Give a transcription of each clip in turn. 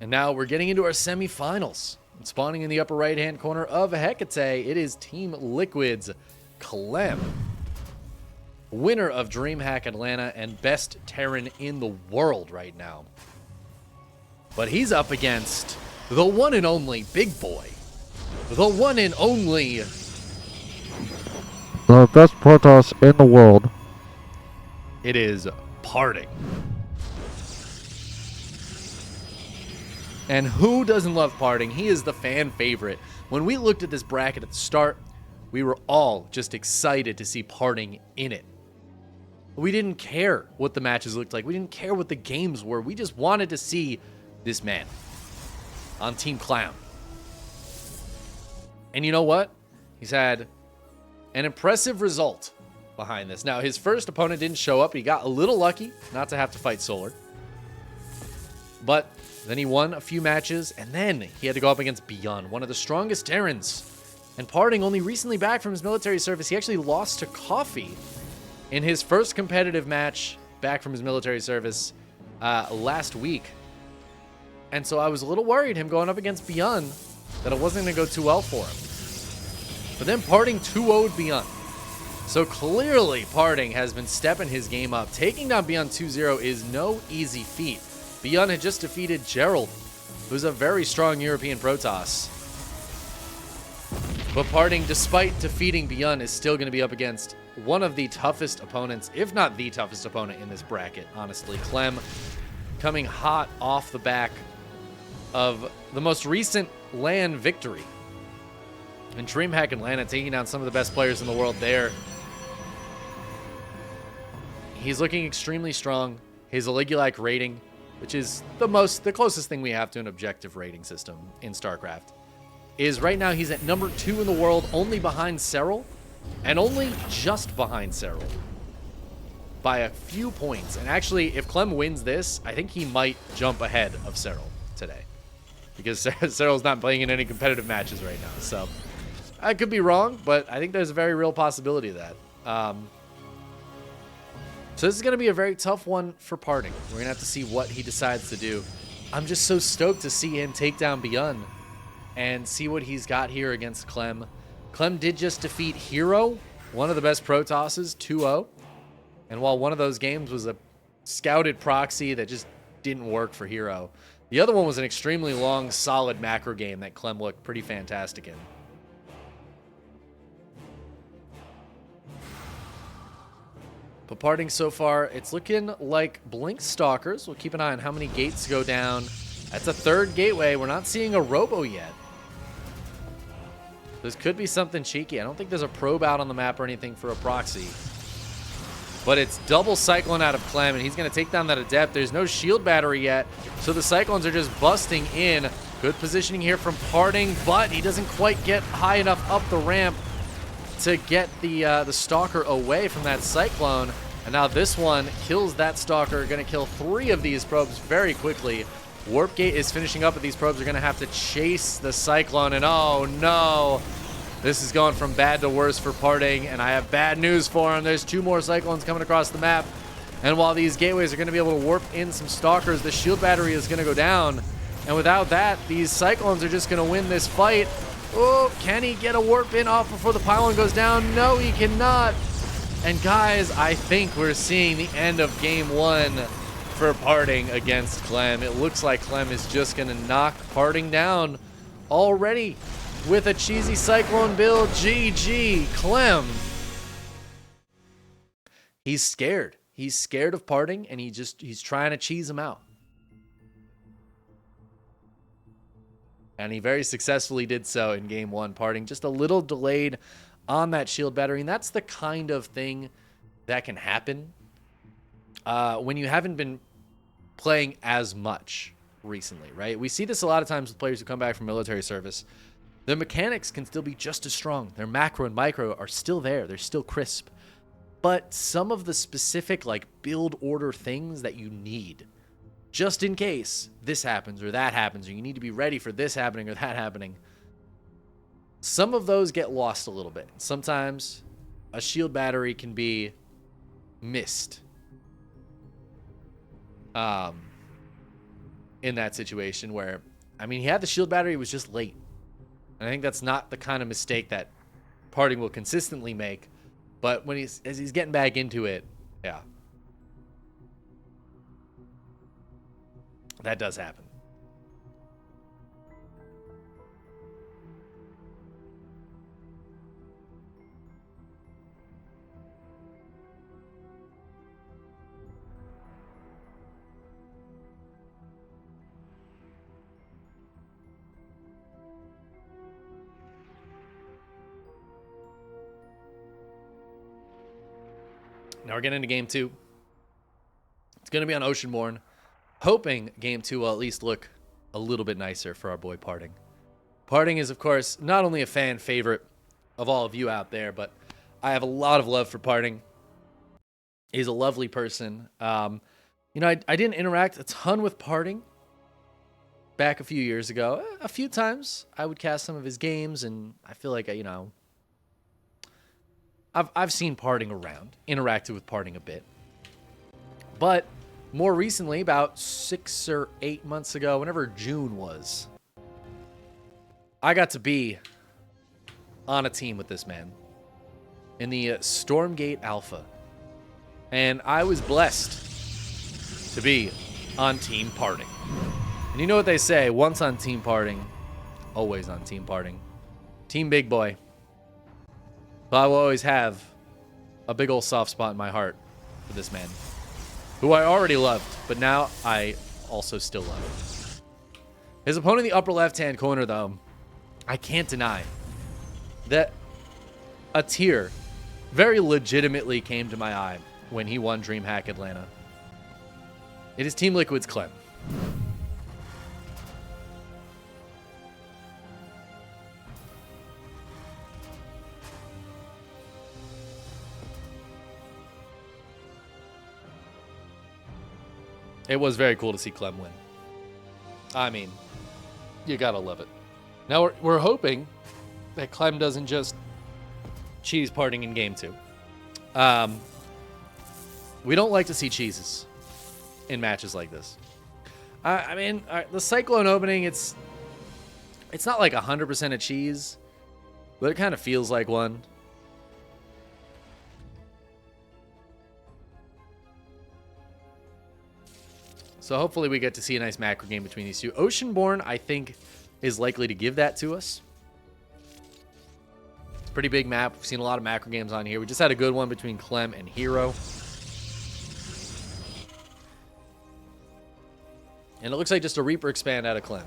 And now we're getting into our semifinals. And spawning in the upper right-hand corner of Hecate, it is Team Liquid's Clem, winner of DreamHack Atlanta and best Terran in the world right now. But he's up against the one and only Big Boy. The one and only... the best Protoss in the world. It is Parting. And who doesn't love Parting? He is the fan favorite. When we looked at this bracket at the start, we were all just excited to see Parting in it. We didn't care what the matches looked like. We didn't care what the games were. We just wanted to see this man on Team Clown. And you know what? He's had an impressive result behind this. Now, his first opponent didn't show up. He got a little lucky not to have to fight Solar. But then he won a few matches, and then he had to go up against ByuN, one of the strongest Terrans. And Parting, only recently back from his military service, he actually lost to Coffee in his first competitive match back from his military service last week. And so I was a little worried him going up against ByuN that it wasn't going to go too well for him. But then Parting 2-0'd ByuN. So clearly Parting has been stepping his game up. Taking down ByuN 2-0 is no easy feat. ByuN had just defeated Gerald, who's a very strong European Protoss. But Parting, despite defeating ByuN, is still going to be up against one of the toughest opponents, if not the toughest opponent in this bracket, honestly. Clem coming hot off the back of the most recent LAN victory. And DreamHack Atlanta taking down some of the best players in the world there. He's looking extremely strong. His Aligulac rating, which is the closest thing we have to an objective rating system in StarCraft, is right now he's at number 2 in the world, only behind Serral, and only just behind Serral by a few points. And actually, if Clem wins this, I think he might jump ahead of Serral today, because Serral's not playing in any competitive matches right now. So I could be wrong, but I think there's a very real possibility of that. So this is going to be a very tough one for Parting. We're going to have to see what he decides to do. I'm just so stoked to see him take down ByuN and see what he's got here against Clem. Clem did just defeat Hero, one of the best Protosses, 2-0. And while one of those games was a scouted proxy that just didn't work for Hero, the other one was an extremely long, solid macro game that Clem looked pretty fantastic in. But Parting so far, it's looking like Blink Stalkers. We'll keep an eye on how many gates go down. That's a third gateway. We're not seeing a Robo yet. This could be something cheeky. I don't think there's a probe out on the map or anything for a proxy. But it's double Cyclone out of Clem, and he's going to take down that Adept. There's no shield battery yet, so the Cyclones are just busting in. Good positioning here from Parting, but he doesn't quite get high enough up the ramp to get the Stalker away from that Cyclone. And now this one kills that Stalker. Going to kill 3 of these probes very quickly. Warp Gate is finishing up, but these probes are going to have to chase the Cyclone. And oh no, this is going from bad to worse for Parting. And I have bad news for him. There's 2 more Cyclones coming across the map. And while these gateways are going to be able to warp in some Stalkers, the shield battery is going to go down. And without that, these Cyclones are just going to win this fight. Oh, can he get a warp in off before the pylon goes down? No, he cannot. And guys, I think we're seeing the end of game 1 for Parting against Clem. It looks like Clem is just going to knock Parting down already with a cheesy Cyclone build. GG, Clem. He's scared. He's scared of Parting, and he's trying to cheese him out. And he very successfully did so in game 1. Parting just a little delayed on that shield battery. And that's the kind of thing that can happen when you haven't been playing as much recently, right? We see this a lot of times with players who come back from military service. The mechanics can still be just as strong. Their macro and micro are still there. They're still crisp. But some of the specific like build order things that you need just in case this happens or that happens, or you need to be ready for this happening or that happening, some of those get lost a little bit. Sometimes a shield battery can be missed. in that situation where, I mean, he had the shield battery, it was just late. And I think that's not the kind of mistake that Parting will consistently make. But when as he's getting back into it, yeah. That does happen. Now we're getting into game 2. It's going to be on Oceanborn. Hoping game 2 will at least look a little bit nicer for our boy Parting. Parting is, of course, not only a fan favorite of all of you out there, but I have a lot of love for Parting. He's a lovely person. You know, I didn't interact a ton with Parting back a few years ago. A few times I would cast some of his games, and I feel like, you know, I've seen Parting around, interacted with Parting a bit. But more recently, about 6 or 8 months ago, whenever June was, I got to be on a team with this man in the Stormgate Alpha. And I was blessed to be on Team Parting. And you know what they say, once on Team Parting, always on Team Parting. Team Big Boy. But I will always have a big old soft spot in my heart for this man, who I already loved, but now I also still love. His opponent in the upper left-hand corner, though, I can't deny that a tear very legitimately came to my eye when he won DreamHack Atlanta. It is Team Liquid's Clem. It was very cool to see Clem win. I mean, you gotta love it. Now we're hoping that Clem doesn't just cheese Parting in game 2. We don't like to see cheeses in matches like this. I mean, the Cyclone opening, it's not like 100% a cheese, but it kind of feels like one. So hopefully we get to see a nice macro game between these two. Oceanborn, I think, is likely to give that to us. It's a pretty big map. We've seen a lot of macro games on here. We just had a good one between Clem and Hero. And it looks like just a Reaper expand out of Clem.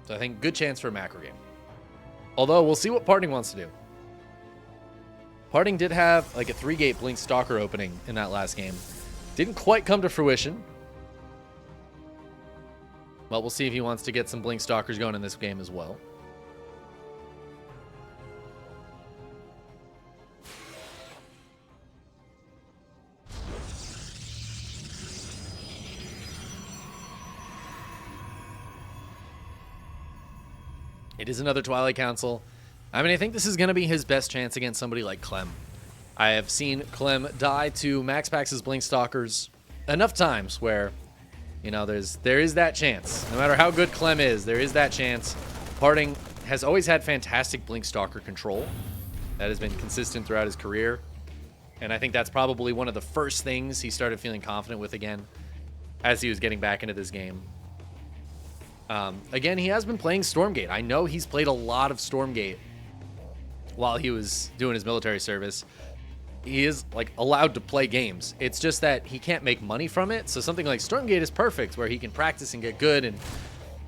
So I think good chance for a macro game. Although, we'll see what Parting wants to do. Parting did have like a 3-gate Blink Stalker opening in that last game. Didn't quite come to fruition. But we'll see if he wants to get some Blink Stalkers going in this game as well. It is another Twilight Council. I mean, I think this is going to be his best chance against somebody like Clem. I have seen Clem die to Max Pax's Blink Stalkers enough times where, you know, there is that chance. No matter how good Clem is, there is that chance. Parting has always had fantastic Blink Stalker control. That has been consistent throughout his career. And I think that's probably one of the first things he started feeling confident with again as he was getting back into this game. Again, he has been playing Stormgate. I know he's played a lot of Stormgate while he was doing his military service. He is like allowed to play games. It's just that he can't make money from it. So something like Stormgate is perfect, where he can practice and get good and,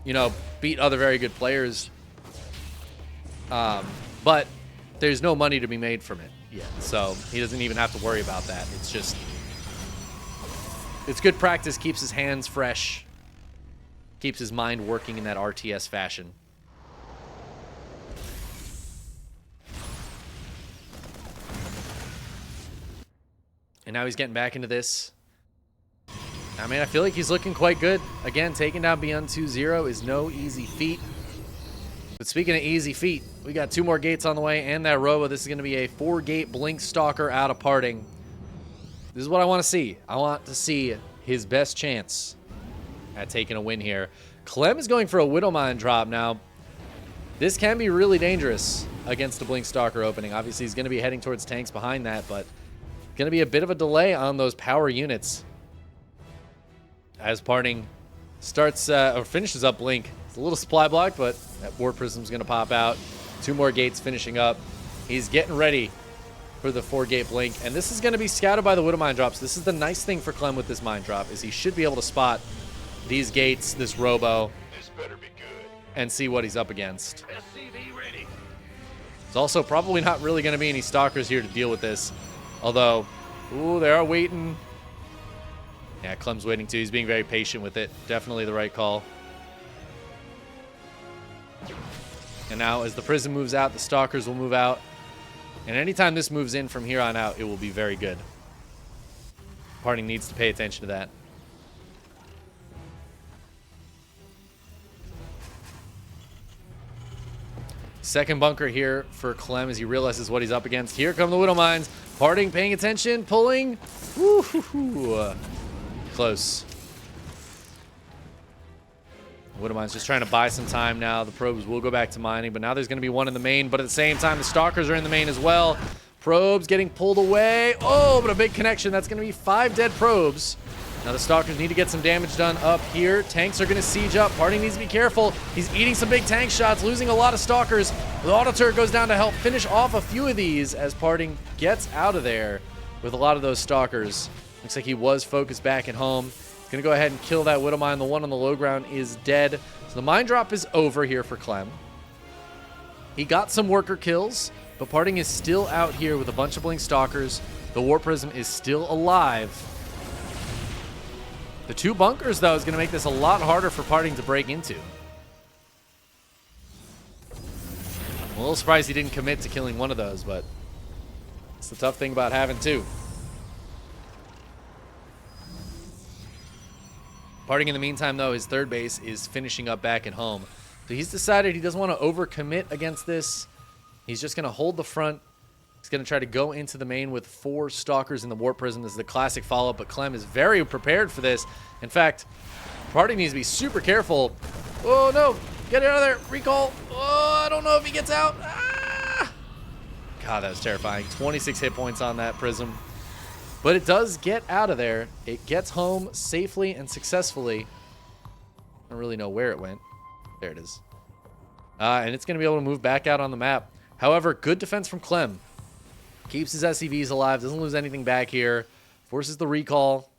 you know, beat other very good players. But there's no money to be made from it yet. So he doesn't even have to worry about that. It's just, it's good practice, keeps his hands fresh, keeps his mind working in that RTS fashion. And now he's getting back into this. I mean, I feel like he's looking quite good. Again, taking down ByuN 2-0 is no easy feat. But speaking of easy feat, we got 2 more gates on the way and that Robo. This is going to be a 4-gate Blink Stalker out of Parting. This is what I want to see. I want to see his best chance at taking a win here. Clem is going for a Widowmine drop now. This can be really dangerous against the Blink Stalker opening. Obviously, he's going to be heading towards tanks behind that, but going to be a bit of a delay on those power units as Parting starts or finishes up Blink. It's a little supply block, but that War Prism's going to pop out. 2 more gates finishing up. He's getting ready for the 4-gate Blink, and this is going to be scouted by the Widow Mine drops. This is the nice thing for Clem with this mine drop, is he should be able to spot these gates, this Robo, This better be good. and see what he's up against. SCV ready. There's also probably not really going to be any Stalkers here to deal with this, although, ooh, they are waiting. Yeah, Clem's waiting too. He's being very patient with it. Definitely the right call. And now as the Prism moves out, the Stalkers will move out. And anytime this moves in from here on out, it will be very good. Parting needs to pay attention to that. Second bunker here for Clem as he realizes what he's up against. Here come the Widow Mines. Parting, paying attention, pulling. Woo-hoo-hoo. Close. Widow Mine's just trying to buy some time now. The probes will go back to mining, but now there's going to be one in the main. But at the same time, the Stalkers are in the main as well. Probes getting pulled away. Oh, but a big connection. That's going to be 5 dead probes. Now the Stalkers need to get some damage done up here. Tanks are going to siege up. Parting needs to be careful. He's eating some big tank shots, losing a lot of Stalkers. The auto turret goes down to help finish off a few of these as Parting gets out of there with a lot of those Stalkers. Looks like he was focused back at home. He's going to go ahead and kill that Widow Mine. The one on the low ground is dead. So the mine drop is over here for Clem. He got some worker kills, but Parting is still out here with a bunch of Blink Stalkers. The War Prism is still alive. The 2 bunkers, though, is going to make this a lot harder for Parting to break into. I'm a little surprised he didn't commit to killing one of those, but it's the tough thing about having 2. Parting in the meantime, though, his third base is finishing up back at home. So he's decided he doesn't want to overcommit against this. He's just going to hold the front. He's going to try to go into the main with 4 Stalkers in the Warp Prism. This is the classic follow-up, but Clem is very prepared for this. In fact, Parting needs to be super careful. Oh, no. Get out of there. Recall. Oh, I don't know if he gets out. Ah! God, that was terrifying. 26 hit points on that Prism. But it does get out of there. It gets home safely and successfully. I don't really know where it went. There it is. And it's going to be able to move back out on the map. However, good defense from Clem. Keeps his SCVs alive. Doesn't lose anything back here. Forces the recall.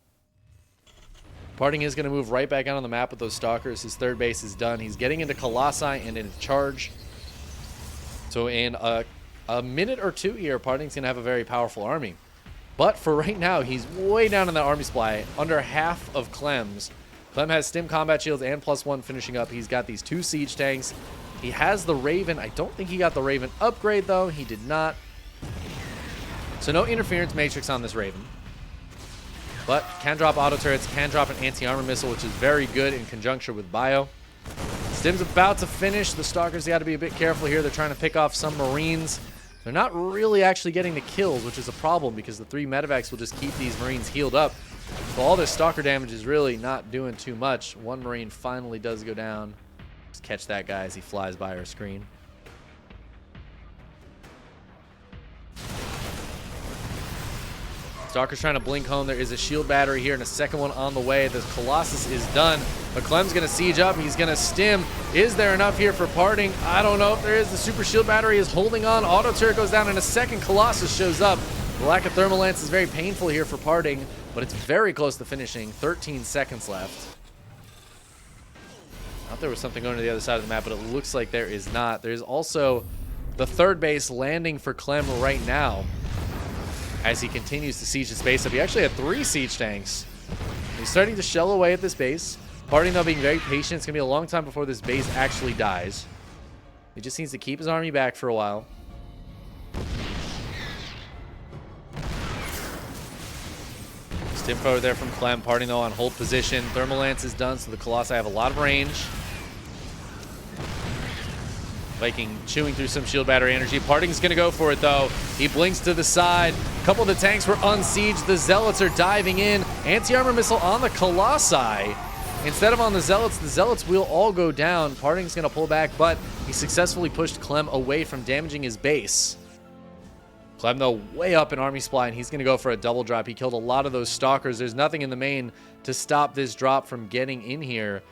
Parting is going to move right back out on the map with those Stalkers. His third base is done. He's getting into Colossi and into Charge. So in a minute or 2 here, Parting's going to have a very powerful army. But for right now, he's way down in that army supply, under half of Clem's. Clem has Stim Combat Shields and +1 finishing up. He's got these 2 Siege Tanks. He has the Raven. I don't think he got the Raven upgrade, though. He did not. So no Interference Matrix on this Raven. But can drop auto turrets, can drop an anti-armor missile, which is very good in conjunction with Bio. Stim's about to finish. The Stalkers got to be a bit careful here. They're trying to pick off some Marines. They're not really actually getting the kills, which is a problem because the 3 medevacs will just keep these Marines healed up. So all this Stalker damage is really not doing too much. One Marine finally does go down. Just catch that guy as he flies by our screen. Stalker's trying to blink home. There is a shield battery here and a second one on the way. The Colossus is done, but Clem's going to siege up. He's going to stim. Is there enough here for Parting? I don't know if there is. The super shield battery is holding on. Auto turret goes down, and a second Colossus shows up. The lack of thermal lance is very painful here for Parting, but it's very close to finishing. 13 seconds left. I thought there was something going to the other side of the map, but it looks like there is not. There's also the third base landing for Clem right now as he continues to siege his base up. He actually had 3 siege tanks. He's starting to shell away at this base. Parting, though, being very patient. It's going to be a long time before this base actually dies. He just needs to keep his army back for a while. Stim forward there from Clem. Parting, though, on hold position. Thermal Lance is done, so the Colossi have a lot of range. Viking chewing through some shield battery energy. Parting's going to go for it, though. He blinks to the side. A couple of the tanks were unsieged. The Zealots are diving in. Anti-armor missile on the Colossi. Instead of on the Zealots will all go down. Parting's going to pull back, but he successfully pushed Clem away from damaging his base. Clem, though, way up in army supply, and he's going to go for a double drop. He killed a lot of those stalkers. There's nothing in the main to stop this drop from getting in here.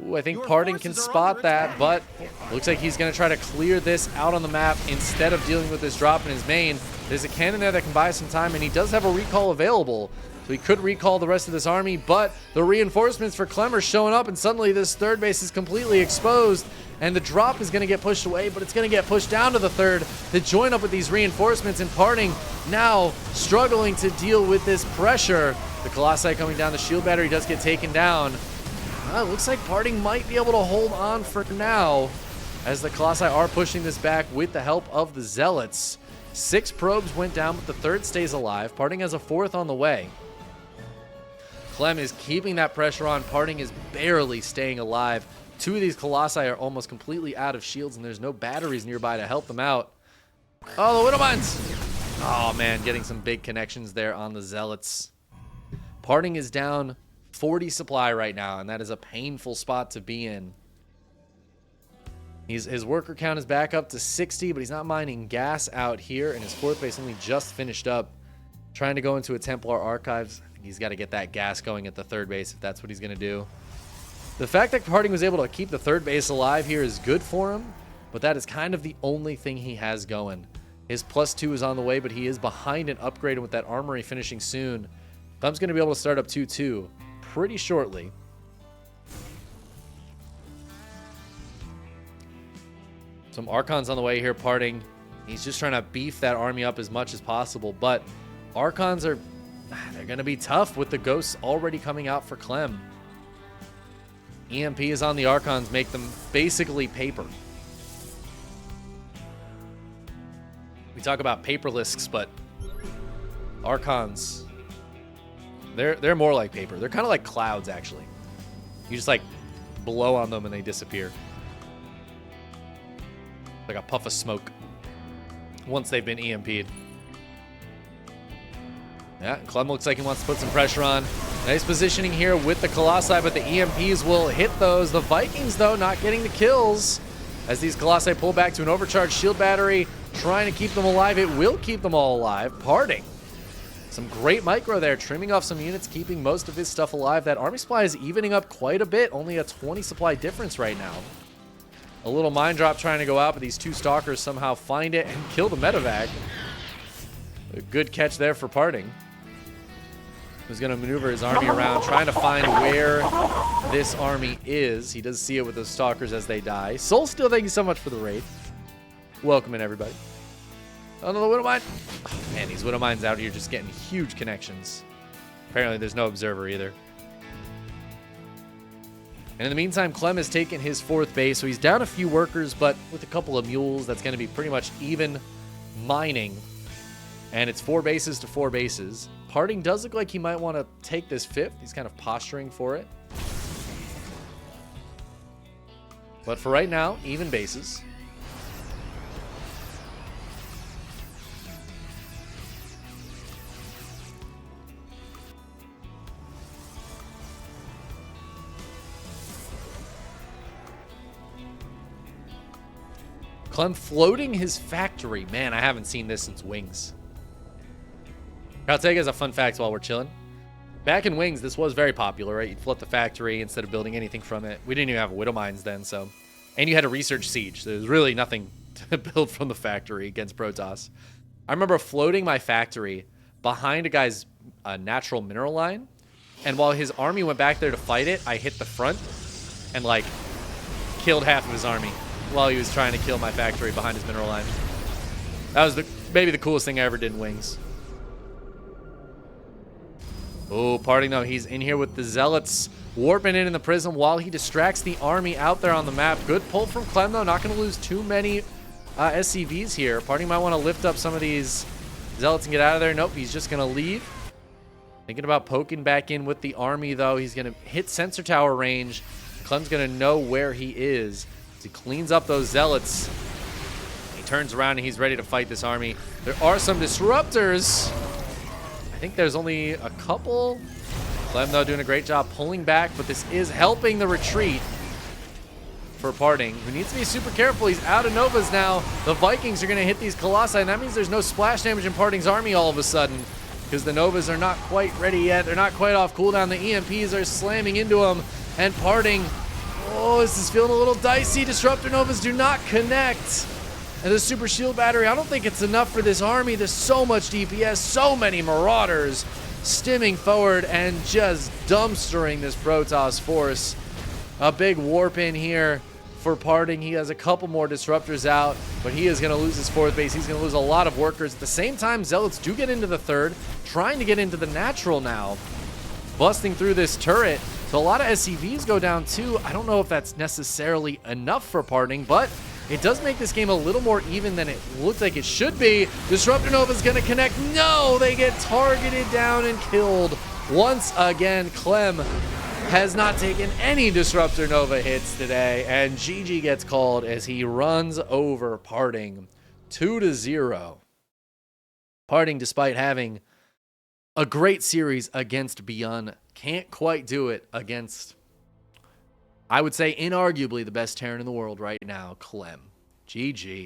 Ooh, I think Parting can spot that, but looks like he's going to try to clear this out on the map instead of dealing with this drop in his main. There's a cannon there that can buy some time, and he does have a recall available. So he could recall the rest of this army, but the reinforcements for Clem are showing up, and suddenly this third base is completely exposed, and the drop is going to get pushed away, but it's going to get pushed down to the third to join up with these reinforcements, and Parting now struggling to deal with this pressure. The Colossi coming down, the shield battery does get taken down. It looks like Parting might be able to hold on for now, as the Colossi are pushing this back with the help of the Zealots. 6 probes went down, but the third stays alive. Parting has a 4th on the way. Clem is keeping that pressure on. Parting is barely staying alive. 2 of these Colossi are almost completely out of shields, and there's no batteries nearby to help them out. Oh, the Widow Mines! Oh, man, getting some big connections there on the Zealots. Parting is down 40 supply right now, and that is a painful spot to be in. His worker count is back up to 60, but he's not mining gas out here, and his 4th base only just finished up. Trying to go into a Templar Archives. I think he's got to get that gas going at the 3rd base if that's what he's going to do. The fact that Parting was able to keep the 3rd base alive here is good for him, but that is kind of the only thing he has going. His +2 is on the way, but he is behind an upgrade, and with that armory finishing soon, Clem's going to be able to start up 2-2 pretty shortly. Some Archons on the way here. Parting, he's just trying to beef that army up as much as possible, but Archons they're going to be tough with the Ghosts already coming out for Clem. EMP is on the Archons, make them basically paper. We talk about paperlisks, but Archons, they're more like paper. They're kind of like clouds, actually. You just like blow on them and they disappear. Like a puff of smoke once they've been EMP'd. Yeah, Clem looks like he wants to put some pressure on. Nice positioning here with the Colossi, but the EMPs will hit those. The Vikings, though, not getting the kills as these Colossi pull back to an overcharged shield battery, trying to keep them alive. It will keep them all alive. Parting. Some great micro there, trimming off some units, keeping most of his stuff alive. That army supply is evening up quite a bit, only a 20 supply difference right now. A little mine drop trying to go out, but these 2 stalkers somehow find it and kill the medevac. A good catch there for Parting, who's going to maneuver his army around, trying to find where this army is. He does see it with those stalkers as they die. Soul Steel, thank you so much for the raid. Welcome in, everybody. Another Widow Mine. Oh, man, these Widow Mines out here just getting huge connections. Apparently, there's no observer either. And in the meantime, Clem has taken his 4th base, so he's down a few workers, but with a couple of mules, that's going to be pretty much even mining. And it's 4 bases to 4 bases. Parting does look like he might want to take this 5th. He's kind of posturing for it. But for right now, even bases. Clem floating his factory. Man, I haven't seen this since Wings. I'll tell you guys a fun fact while we're chilling. Back in Wings, this was very popular, right? You'd flood the factory instead of building anything from it. We didn't even have Widow Mines then, so. And you had a research siege. There was really nothing to build from the factory against Protoss. I remember floating my factory behind a guy's natural mineral line, and while his army went back there to fight it, I hit the front and, like, killed half of his army while he was trying to kill my factory behind his mineral line. That was maybe the coolest thing I ever did in Wings. Oh, Parting, though, he's in here with the Zealots, warping in the prism while he distracts the army out there on the map. Good pull from Clem, though. Not going to lose too many SCVs here. Parting might want to lift up some of these Zealots and get out of there. Nope, he's just going to leave. Thinking about poking back in with the army, though. He's going to hit sensor tower range. Clem's going to know where he is. He cleans up those Zealots. He turns around and he's ready to fight this army. There are some disruptors. I think there's only a couple. Clem, though, doing a great job pulling back, but this is helping the retreat for Parting, who needs to be super careful. He's out of Novas now. The Vikings are going to hit these Colossi, and that means there's no splash damage in Parting's army all of a sudden, because the Novas are not quite ready yet. They're not quite off cooldown. The EMPs are slamming into them, and Parting, oh, this is feeling a little dicey. Disruptor Novas do not connect. And the Super Shield Battery, I don't think it's enough for this army. There's so much DPS, so many Marauders stimming forward and just dumpstering this Protoss force. A big warp in here for Parting. He has a couple more disruptors out, but he is going to lose his fourth base. He's going to lose a lot of workers. At the same time, Zealots do get into the third, trying to get into the natural now, busting through this turret. So a lot of SCVs go down too. I don't know if that's necessarily enough for Parting, but it does make this game a little more even than it looks like it should be. Disruptor Nova's going to connect. No, they get targeted down and killed. Once again, Clem has not taken any Disruptor Nova hits today, and GG gets called as he runs over Parting 2-0. Parting, despite having a great series against ByuN, can't quite do it against, I would say, inarguably the best Terran in the world right now, Clem. GG.